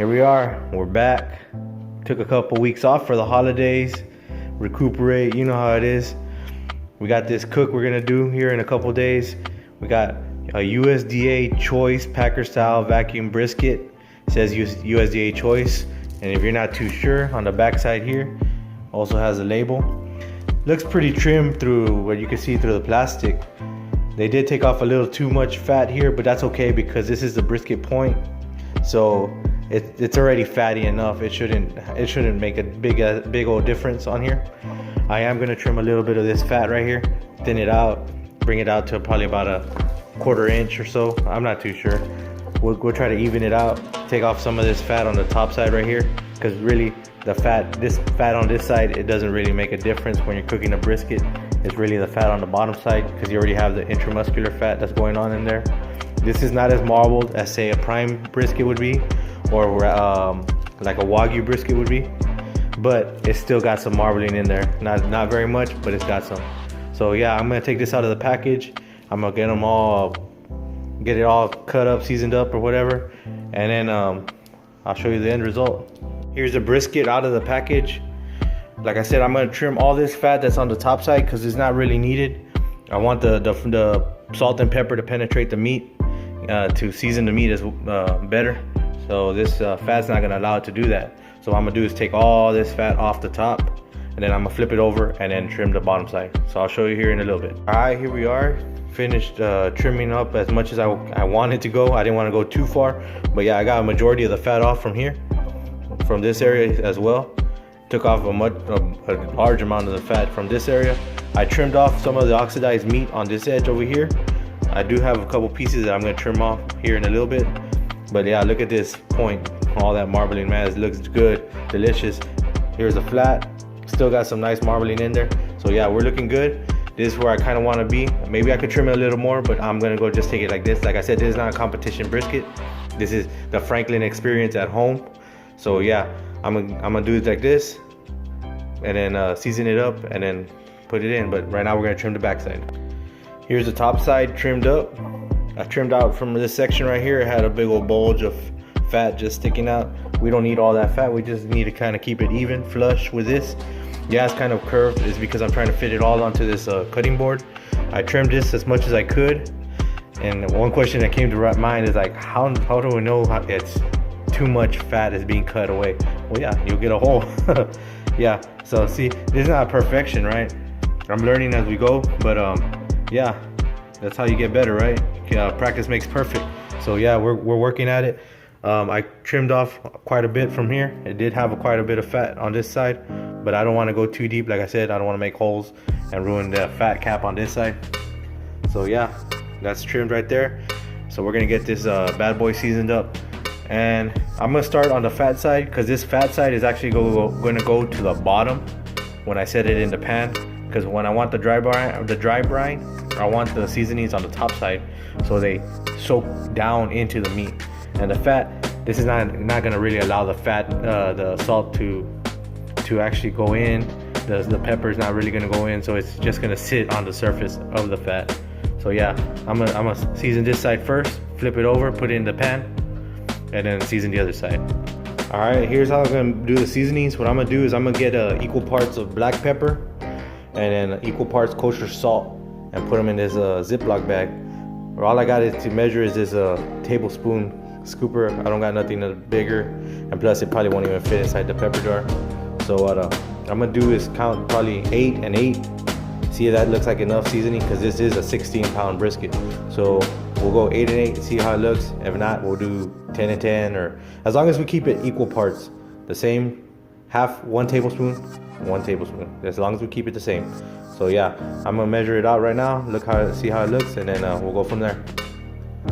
Here we are, we're back. Took a couple weeks off for the holidays, recuperate, you know how it is. We got this cook we're gonna do here in a couple days. We got a USDA choice Packer style vacuum brisket. It says USDA choice, and if you're not too sure, on the back side here also has a label. Looks pretty trim through what you can see through the plastic. They did take off a little too much fat here, but that's okay because this is the brisket point, so it's already fatty enough. It shouldn't make a big old difference on here. I am gonna trim a little bit of this fat right here, thin it out, bring it out to probably about a 1/4 inch or so. I'm not too sure. We'll try to even it out, take off some of this fat on the top side right here, because really this fat on this side, it doesn't really make a difference when you're cooking a brisket. It's really the fat on the bottom side, because you already have the intramuscular fat that's going on in there. This is not as marbled as, say, a prime brisket would be, or like a Wagyu brisket would be, but it's still got some marbling in there. Not very much, but it's got some. So yeah, I'm gonna take this out of the package. I'm gonna get it all cut up, seasoned up or whatever, and then I'll show you the end result. Here's the brisket out of the package. Like I said, I'm gonna trim all this fat that's on the top side because it's not really needed. I want the salt and pepper to penetrate the meat, to season the meat is better. So this fat's not gonna allow it to do that. So what I'm gonna do is take all this fat off the top, and then I'm gonna flip it over and then trim the bottom side. So I'll show you here in a little bit. All right, here we are. Finished trimming up as much as I wanted to go. I didn't want to go too far, but yeah, I got a majority of the fat off from here, from this area as well. Took off a large amount of the fat from this area. I trimmed off some of the oxidized meat on this edge over here. I do have a couple pieces that I'm gonna trim off here in a little bit. But yeah, look at this point, all that marbling, man. It looks good, delicious. Here's the flat, still got some nice marbling in there. So yeah, we're looking good. This is where I kind of want to be. Maybe I could trim it a little more, but I'm gonna go just take it like this. Like I said, this is not a competition brisket. This is the Franklin experience at home. So yeah, I'm gonna do it like this, and then season it up, and then put it in. But right now we're gonna trim the back side. Here's the top side trimmed up. I trimmed out from this section right here. It had a big old bulge of fat just sticking out. We don't need all that fat. We just need to kind of keep it even, flush with this. Yeah, it's kind of curved. It's because I'm trying to fit it all onto this cutting board. I trimmed this as much as I could. And one question that came to mind is like, how do we know it's too much fat is being cut away? Well, yeah, you'll get a hole. Yeah, so see, this is not perfection, right? I'm learning as we go, but yeah, that's how you get better, right? Practice makes perfect. So yeah, we're working at it. I trimmed off quite a bit from here. It did have quite a bit of fat on this side, but I don't want to go too deep. Like I said, I don't want to make holes and ruin the fat cap on this side. So yeah, that's trimmed right there. So we're gonna get this bad boy seasoned up, and I'm gonna start on the fat side because this fat side is actually gonna go to the bottom when I set it in the pan. Because when I want the dry brine, I want the seasonings on the top side so they soak down into the meat. And the fat, this is not gonna really allow the fat, the salt to actually go in. The pepper is not really gonna go in, so it's just gonna sit on the surface of the fat. So yeah, I'm gonna season this side first, flip it over, put it in the pan, and then season the other side. All right, here's how I'm gonna do the seasonings. What I'm gonna do is I'm gonna get equal parts of black pepper and then equal parts kosher salt, and put them in this Ziploc bag. All I got to measure is this tablespoon scooper. I don't got nothing bigger, and plus it probably won't even fit inside the pepper jar. So what I'm gonna do is count probably 8 and 8. See if that looks like enough seasoning, because this is a 16-pound brisket. So we'll go 8 and 8, see how it looks. If not, we'll do 10 and 10, or as long as we keep it equal parts, the same, one tablespoon, as long as we keep it the same. So yeah, I'm gonna measure it out right now, see how it looks, and then we'll go from there.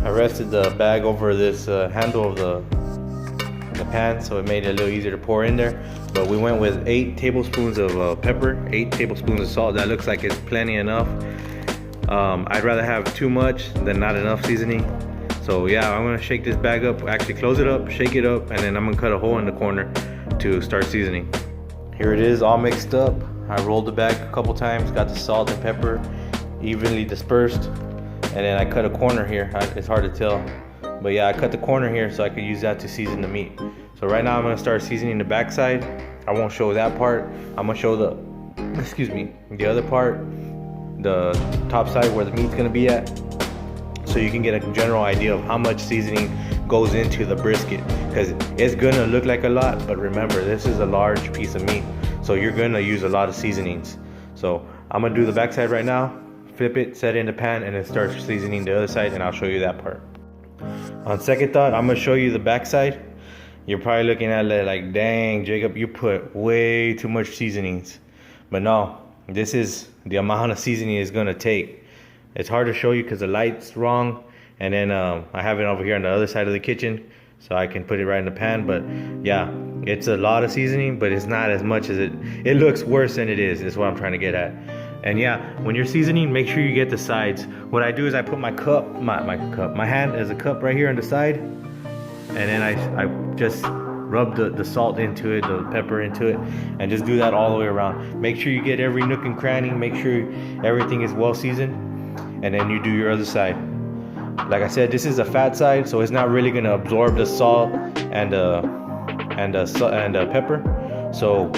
I rested the bag over this handle of the pan, so it made it a little easier to pour in there. But we went with 8 tablespoons of pepper, 8 tablespoons of salt. That looks like it's plenty enough. I'd rather have too much than not enough seasoning. So yeah, I'm gonna shake this bag up, actually close it up, shake it up, and then I'm gonna cut a hole in the corner to start seasoning. Here it is, all mixed up. I rolled the bag a couple times, got the salt and pepper evenly dispersed, and then I cut a corner here. It's hard to tell, but yeah, I cut the corner here so I could use that to season the meat. So right now I'm gonna start seasoning the backside. I won't show that part. I'm gonna show the other part, the top side where the meat's gonna be at, so you can get a general idea of how much seasoning goes into the brisket, because it's gonna look like a lot, but remember, this is a large piece of meat, so you're gonna use a lot of seasonings. So I'm gonna do the backside right now, flip it, set it in the pan, and then start seasoning the other side, and I'll show you that part. On second thought, I'm gonna show you the backside. You're probably looking at it like, dang, Jacob, you put way too much seasonings. But no, this is the amount of seasoning it's gonna take. It's hard to show you because the light's wrong, and then I have it over here on the other side of the kitchen, so I can put it right in the pan. But yeah, it's a lot of seasoning, but it's not as much as it looks worse than it is what I'm trying to get at. And yeah, when you're seasoning, make sure you get the sides. What I do is I put my hand as a cup right here on the side, and then I just rub the salt into it, the pepper into it, and just do that all the way around. Make sure you get every nook and cranny, make sure everything is well seasoned, and then you do your other side. Like I said, this is a fat side, so it's not really gonna absorb the salt and the pepper. So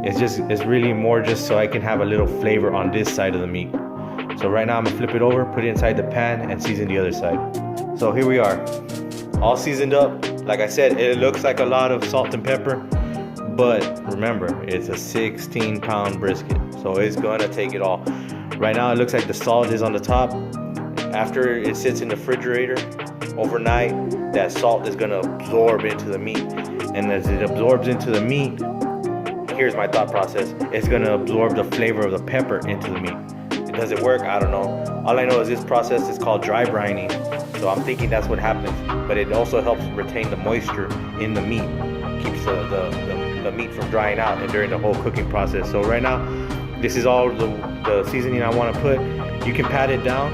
it's really more just so I can have a little flavor on this side of the meat. So right now I'm gonna flip it over, put it inside the pan, and season the other side. So here we are, all seasoned up. Like I said, it looks like a lot of salt and pepper, but remember, it's a 16-pound brisket, so it's gonna take it all. Right now it looks like the salt is on the top. After it sits in the refrigerator overnight, that salt is gonna absorb into the meat, and as it absorbs into the meat, here's my thought process, it's gonna absorb the flavor of the pepper into the meat. Does it work? I don't know. All I know is this process is called dry brining, so I'm thinking that's what happens. But it also helps retain the moisture in the meat, keeps the meat from drying out and during the whole cooking process. So right now, this is all the seasoning I want to put. You can pat it down.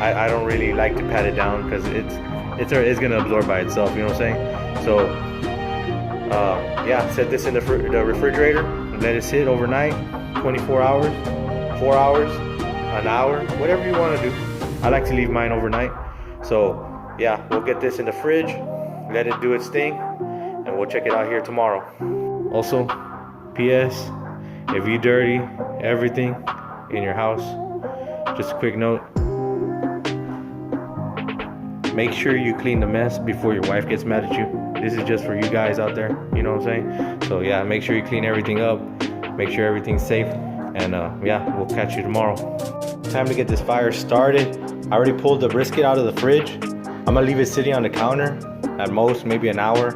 I don't really like to pat it down because it's gonna absorb by itself. You know what I'm saying? So yeah, set this in the refrigerator. Let it sit overnight, 24 hours, 4 hours, an hour, whatever you want to do. I like to leave mine overnight. So yeah, we'll get this in the fridge, let it do its thing, and we'll check it out here tomorrow. Also, P.S. if you dirty everything in your house, just a quick note, make sure you clean the mess before your wife gets mad at you. This is just for you guys out there, you know what I'm saying? So yeah, make sure you clean everything up, make sure everything's safe, and yeah, we'll catch you tomorrow. Time to get this fire started. I already pulled the brisket out of the fridge. I'm gonna leave it sitting on the counter at most maybe an hour,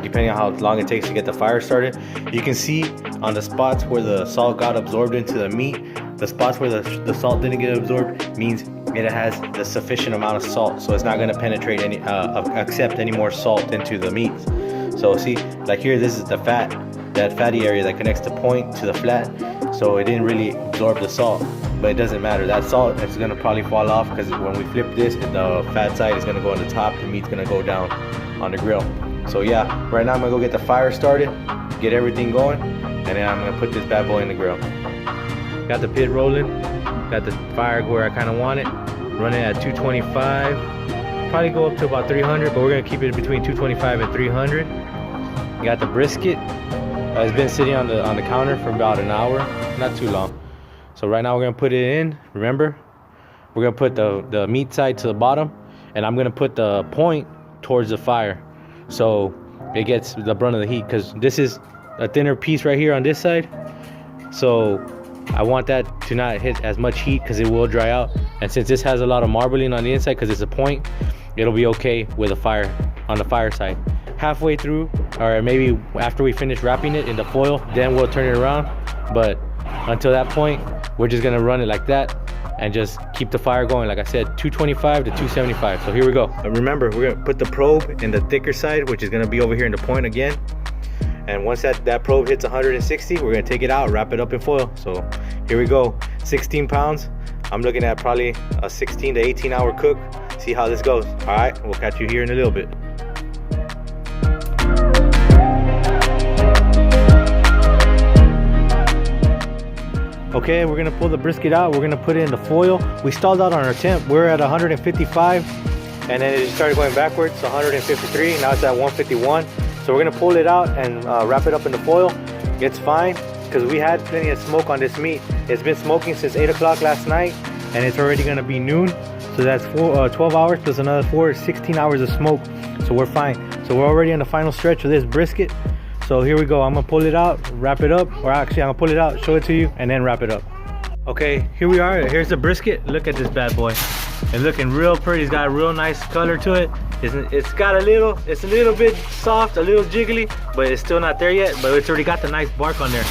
depending on how long it takes to get the fire started. You can see on the spots where the salt got absorbed into the meat, the spots where the salt didn't get absorbed means it has the sufficient amount of salt, so it's not gonna penetrate any accept any more salt into the meat. So see, like here, this is the fat, that fatty area that connects the point to the flat, so it didn't really absorb the salt. But it doesn't matter, that salt is gonna probably fall off because when we flip this, the fat side is gonna go on the top, the meat's gonna go down on the grill. So yeah, right now I'm gonna go get the fire started, get everything going, and then I'm gonna put this bad boy in the grill. Got the pit rolling, got the fire where I kinda want it, running at 225, probably go up to about 300, but we're gonna keep it between 225 and 300. Got the brisket, it's been sitting on the counter for about an hour, not too long. So right now we're gonna put it in. Remember, we're gonna put the meat side to the bottom, and I'm gonna put the point towards the fire, so it gets the brunt of the heat. Because this is a thinner piece right here on this side, so I want that to not hit as much heat because it will dry out. And since this has a lot of marbling on the inside, because it's a point, it'll be okay with the fire on the fire side. Halfway through, or maybe after we finish wrapping it in the foil, then we'll turn it around. But until that point, we're just gonna run it like that and just keep the fire going. Like I said, 225 to 275. So here we go. And remember, we're gonna put the probe in the thicker side, which is gonna be over here in the point again. And once that probe hits 160, we're gonna take it out, wrap it up in foil. So here we go, 16 pounds. I'm looking at probably a 16 to 18 hour cook. See how this goes. All right, we'll catch you here in a little bit. Okay, we're gonna pull the brisket out. We're gonna put it in the foil. We stalled out on our temp. We're at 155. and then it just started going backwards to 153. Now it's at 151. So we're gonna pull it out and wrap it up in the foil. It's fine because we had plenty of smoke on this meat. It's been smoking since 8 o'clock last night, and it's already gonna be noon. So that's 12 hours plus another 16 hours of smoke. So we're fine. So we're already on the final stretch of this brisket. So here we go. I'm gonna pull it out, wrap it up, or actually I'm gonna pull it out, show it to you, and then wrap it up. Okay, here we are. Here's the brisket. Look at this bad boy. It's looking real pretty. It's got a real nice color to it. It's a little bit soft, a little jiggly, but it's still not there yet. But it's already got the nice bark on there.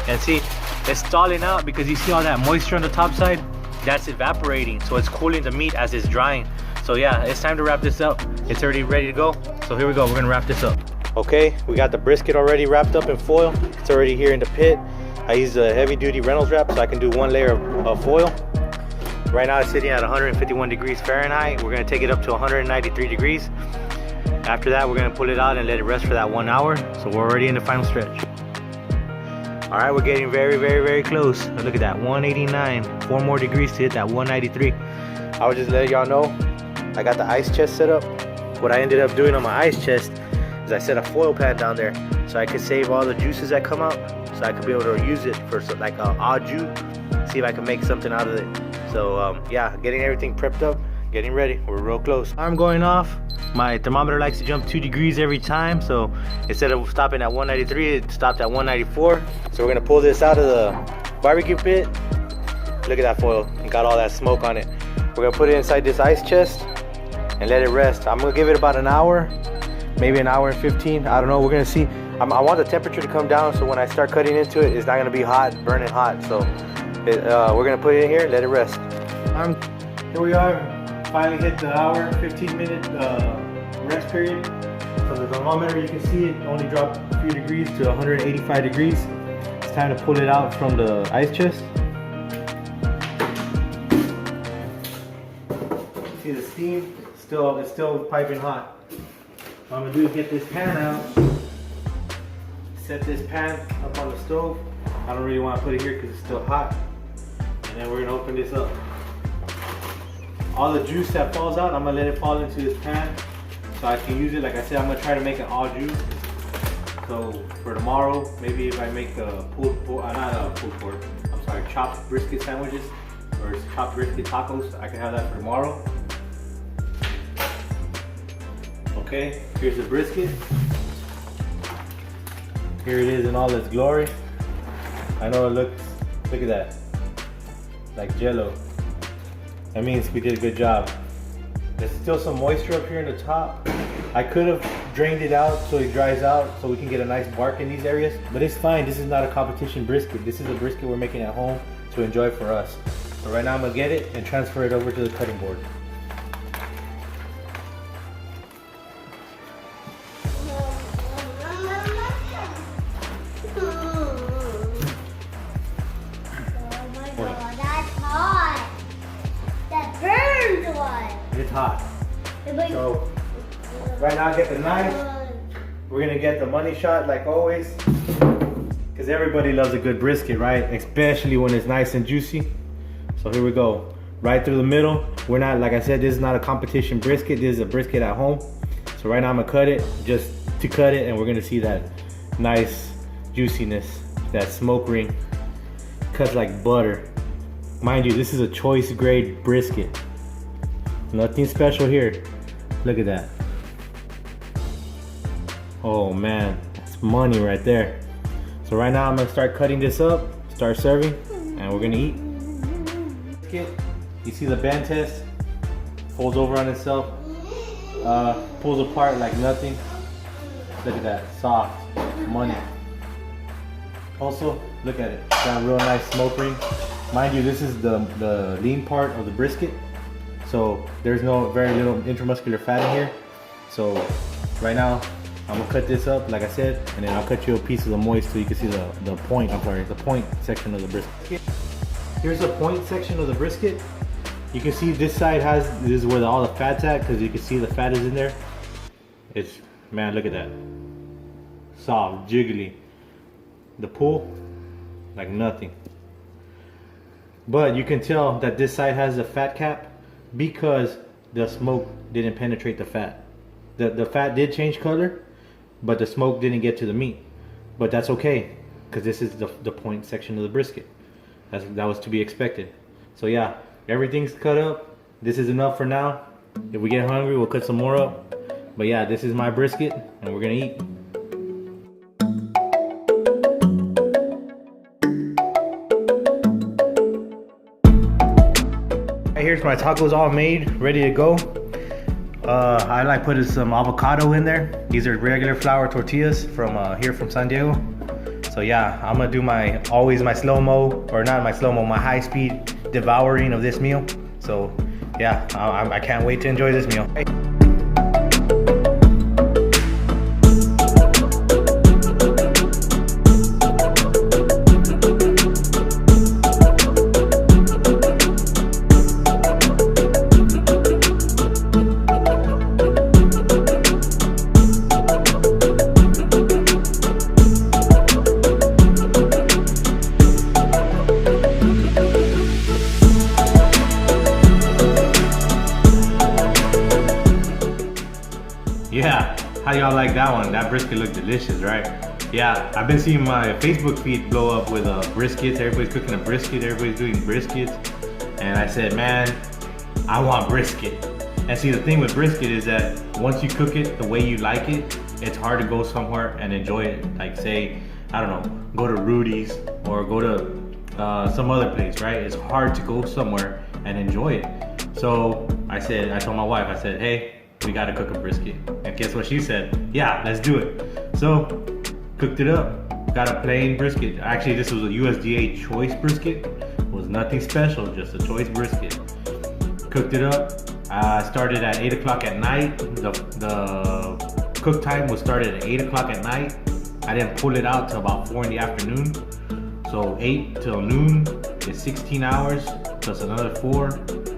And see, it's stalling out because you see all that moisture on the top side. That's evaporating, so it's cooling the meat as it's drying. So yeah, it's time to wrap this up. It's already ready to go. So here we go. We're gonna wrap this up. Okay, we got the brisket already wrapped up in foil. It's already here in the pit. I use a heavy duty Reynolds wrap so I can do one layer of foil. Right now it's sitting at 151 degrees Fahrenheit. We're gonna take it up to 193 degrees. After that, we're gonna pull it out and let it rest for that 1 hour. So we're already in the final stretch. All right, we're getting very close. Look at that, 189. 4 more degrees to hit that 193. I was just letting y'all know, I got the ice chest set up. What I ended up doing on my ice chest is I set a foil pan down there so I could save all the juices that come out, so I could be able to use it for like a au jus, see if I can make something out of it. So yeah, getting everything prepped up, getting ready. We're real close. I'm going off. My thermometer likes to jump 2 degrees every time, so instead of stopping at 193, it stopped at 194. So we're gonna pull this out of the barbecue pit. Look at that foil, it got all that smoke on it. We're gonna put it inside this ice chest and let it rest. I'm gonna give it about an hour, maybe an hour and 15. I don't know, we're gonna see. I want the temperature to come down so when I start cutting into it, it's not gonna be hot, burning hot. So we're gonna put it in here, let it rest. Here we are. Finally hit the hour, 15-minute rest period. So the thermometer, you can see it only dropped a few degrees to 185 degrees. It's time to pull it out from the ice chest. See the steam? It's still piping hot. What I'm gonna do is get this pan out. Set this pan up on the stove. I don't really want to put it here because it's still hot. And then we're gonna open this up. All the juice that falls out, I'm gonna let it fall into this pan so I can use it. Like I said, I'm gonna try to make an au jus. So for tomorrow, maybe if I make a chopped brisket sandwiches or chopped brisket tacos, I can have that for tomorrow. Okay, here's the brisket. Here it is in all its glory. I know it looks, look at that, like jello. That means we did a good job. There's still some moisture up here in the top. I could have drained it out so it dries out so we can get a nice bark in these areas, but it's fine. This is not a competition brisket. This is a brisket we're making at home to enjoy for us. So right now I'm gonna get it and transfer it over to the cutting board. It's hot. So right now get the knife. We're gonna get the money shot like always, because everybody loves a good brisket, right? Especially when it's nice and juicy. So here we go, right through the middle. We're not, like I said, this is not a competition brisket. This is a brisket at home. So right now I'm gonna cut it just to cut it, and we're gonna see that nice juiciness, that smoke ring. Cuts like butter. Mind you, this is a choice grade brisket. Nothing special here. Look at that. Oh man, that's money right there. So right now I'm gonna start cutting this up, start serving, and we're gonna eat. You see the bend test? Folds over on itself, pulls apart like nothing. Look at that, soft, money. Also, look at it, got a real nice smoke ring. Mind you, this is the lean part of the brisket. So there's very little intramuscular fat in here. So right now I'm gonna cut this up like I said, and then I'll cut you a piece of the moist so you can see the point section of the brisket. Here's the point section of the brisket. You can see this side this is where all the fat's at, because you can see the fat is in there. Man, look at that. Soft, jiggly. The pull, like nothing. But you can tell that this side has a fat cap because the smoke didn't penetrate the fat. The fat did change color, but the smoke didn't get to the meat. But that's okay, because this is the point section of the brisket. That was to be expected. So yeah, everything's cut up. This is enough for now. If we get hungry, we'll cut some more up. But yeah, this is my brisket, and we're gonna eat. Here's my tacos all made, ready to go. I like putting some avocado in there. These are regular flour tortillas from here from San Diego. So yeah, I'm gonna do my slow-mo, or not my slow-mo, my high-speed devouring of this meal. So yeah, I can't wait to enjoy this meal. Yeah, how y'all like that one? That brisket looked delicious, right? Yeah, I've been seeing my Facebook feed blow up with briskets. Everybody's cooking a brisket, everybody's doing briskets. And I said, man, I want brisket. And see, the thing with brisket is that once you cook it the way you like it, it's hard to go somewhere and enjoy it. Like say, I don't know, go to Rudy's or go to some other place, right? It's hard to go somewhere and enjoy it. So I told my wife, I said, hey, we gotta cook a brisket. And guess what she said? Yeah, let's do it. So, cooked it up. Got a plain brisket. Actually, this was a USDA choice brisket. It was nothing special, just a choice brisket. Cooked it up. Started at 8 o'clock at night. The cook time was started at 8 o'clock at night. I didn't pull it out till about 4 in the afternoon. So 8 till noon is 16 hours, plus another 4,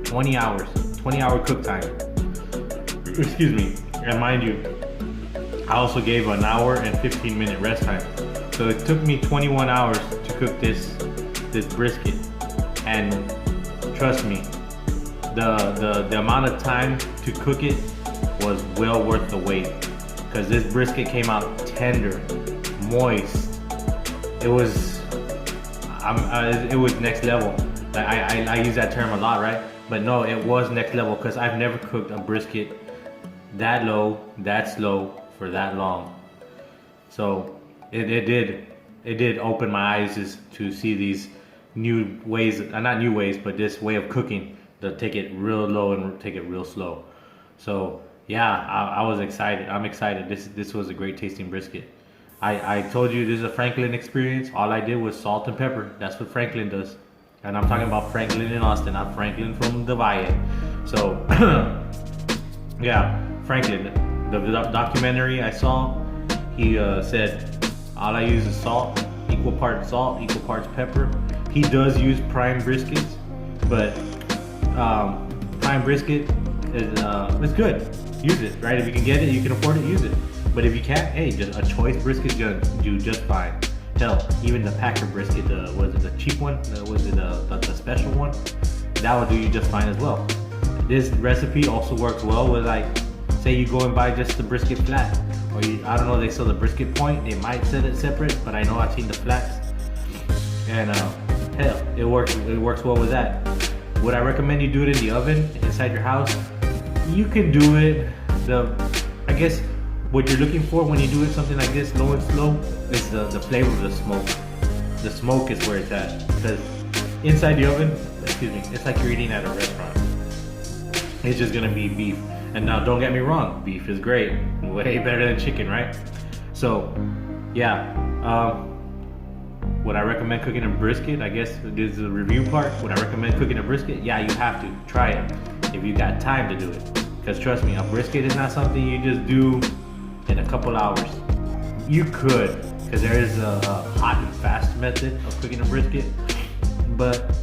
20 hours. 20-hour cook time. Excuse me, and mind you, I also gave an hour and 15-minute rest time. So it took me 21 hours to cook this brisket. And trust me, the amount of time to cook it was well worth the wait. Because this brisket came out tender, moist. It was next level. Like I use that term a lot, right? But no, it was next level, because I've never cooked a brisket that low, that slow, for that long. So it did open my eyes to see these new ways, not new ways, but this way of cooking, to take it real low and take it real slow. So yeah, I was excited. I'm excited. This was a great tasting brisket. I told you this is a Franklin experience. All I did was salt and pepper. That's what Franklin does. And I'm talking about Franklin in Austin, not Franklin from the Valle. So yeah, Franklin, the documentary I saw, he said all I use is salt, equal parts pepper. He does use prime briskets, but prime brisket is it's good. Use it, right? If you can get it, you can afford it, use it. But if you can't, hey, just a choice brisket do just fine. Hell, even the Packer brisket, was it the cheap one? Was it the special one? That would do you just fine as well. This recipe also works well with, like, say you go and buy just the brisket flat, or I don't know, they sell the brisket point. They might sell it separate, but I know I've seen the flats, and hell, it works well with that. Would I recommend you do it in the oven inside your house? You can do it. I guess what you're looking for when you do it something like this, low and slow, is the flavor of the smoke. The smoke is where it's at, because inside the oven, excuse me, it's like you're eating at a restaurant. It's just gonna be beef. And now, don't get me wrong, beef is great, way better than chicken, right? So, yeah, would I recommend cooking a brisket? I guess this is the review part. Would I recommend cooking a brisket? Yeah, you have to try it if you got time to do it. Because trust me, a brisket is not something you just do in a couple hours. You could, because there is a hot and fast method of cooking a brisket, but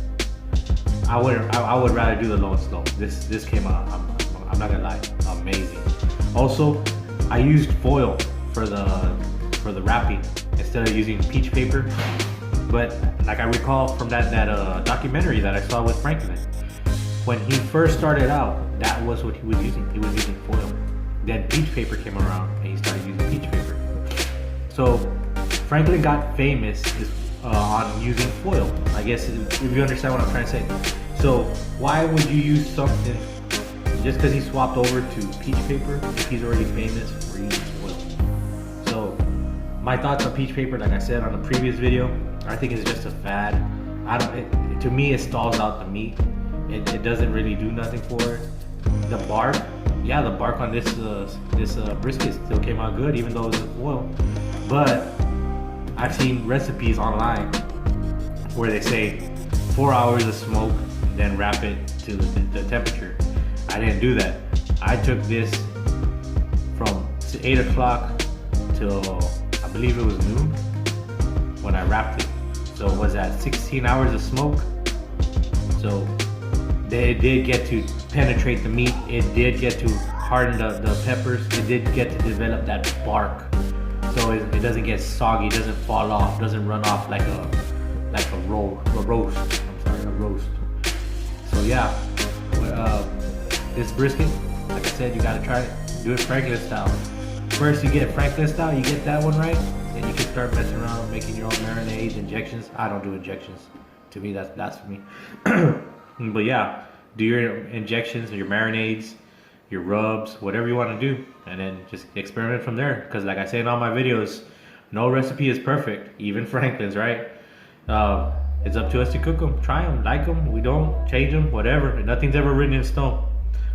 I would rather do the low and slow. This came out, I'm not gonna lie, amazing. Also, I used foil for the wrapping instead of using peach paper. But like I recall from that documentary that I saw with Franklin, when he first started out, that was what he was using. He was using foil. Then peach paper came around and he started using peach paper. So Franklin got famous on using foil. I guess if you understand what I'm trying to say. So why would you use something just because he swapped over to peach paper if he's already famous for using foil? So my thoughts on peach paper, like I said on the previous video, I think it's just a fad. To me, it stalls out the meat. It doesn't really do nothing for it. The bark, yeah, the bark on this brisket still came out good, even though it's foil. But I've seen recipes online where they say 4 hours of smoke, then wrap it to the temperature. I didn't do that. I took this from 8 o'clock till I believe it was noon when I wrapped it. So it was at 16 hours of smoke. So it did get to penetrate the meat. It did get to harden the peppers. It did get to develop that bark. So it doesn't get soggy, doesn't fall off, doesn't run off like a roast. I'm sorry, a roast. So yeah, this brisket, like I said, you gotta try it. Do it Franklin style. First you get Franklin style, you get that one right, then you can start messing around, making your own marinades, injections. I don't do injections. To me, that's blasphemy. But yeah, do your injections, your marinades, your rubs, whatever you want to do, and then just experiment from there. Because like I say in all my videos, no recipe is perfect, even Franklin's, right? It's up to us to cook them, try them, like them. We don't change them, whatever. Nothing's ever written in stone.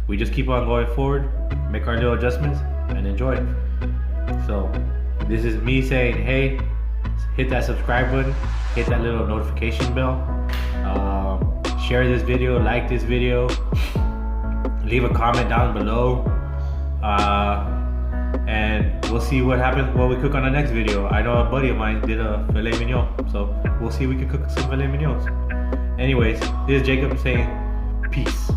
We just keep on going forward, make our little adjustments, and enjoy it. So this is me saying, hey, hit that subscribe button, hit that little notification bell, share this video, like this video, leave a comment down below, and we'll see what happens when we cook on the next video. I know a buddy of mine did a filet mignon, so we'll see if we can cook some filet mignons. Anyways, this is Jacob saying peace.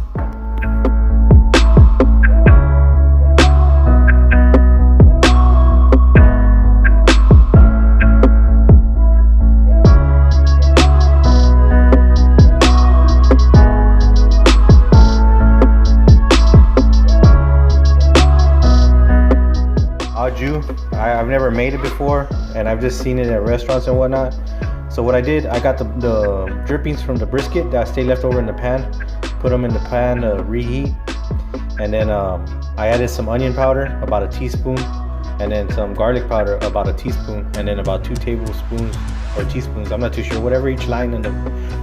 I've never made it before, and I've just seen it at restaurants and whatnot. So what I did, I got the drippings from the brisket that stayed left over in the pan, put them in the pan to reheat, and then I added some onion powder, about a teaspoon, and then some garlic powder, about a teaspoon, and then about 2 tablespoons or teaspoons, I'm not too sure, whatever each line in the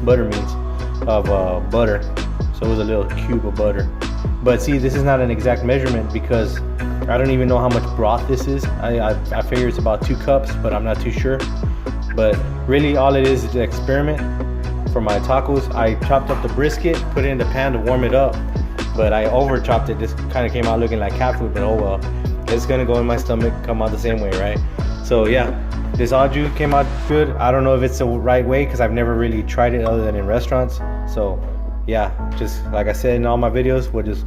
butter means, of butter. So it was a little cube of butter. But see, this is not an exact measurement because I don't even know how much broth this is. I figure it's about 2 cups, but I'm not too sure. But really all it is an experiment for my tacos. I chopped up the brisket, put it in the pan to warm it up, but I over chopped it. This kind of came out looking like cat food, but oh well. It's gonna go in my stomach, come out the same way, right? So yeah, this au jus came out good. I don't know if it's the right way because I've never really tried it other than in restaurants. So yeah, just like I said in all my videos, we'll just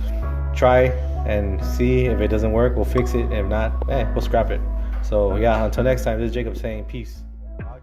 try and see. If it doesn't work, we'll fix it. If not, we'll scrap it. So yeah, until next time, this is Jacob saying peace.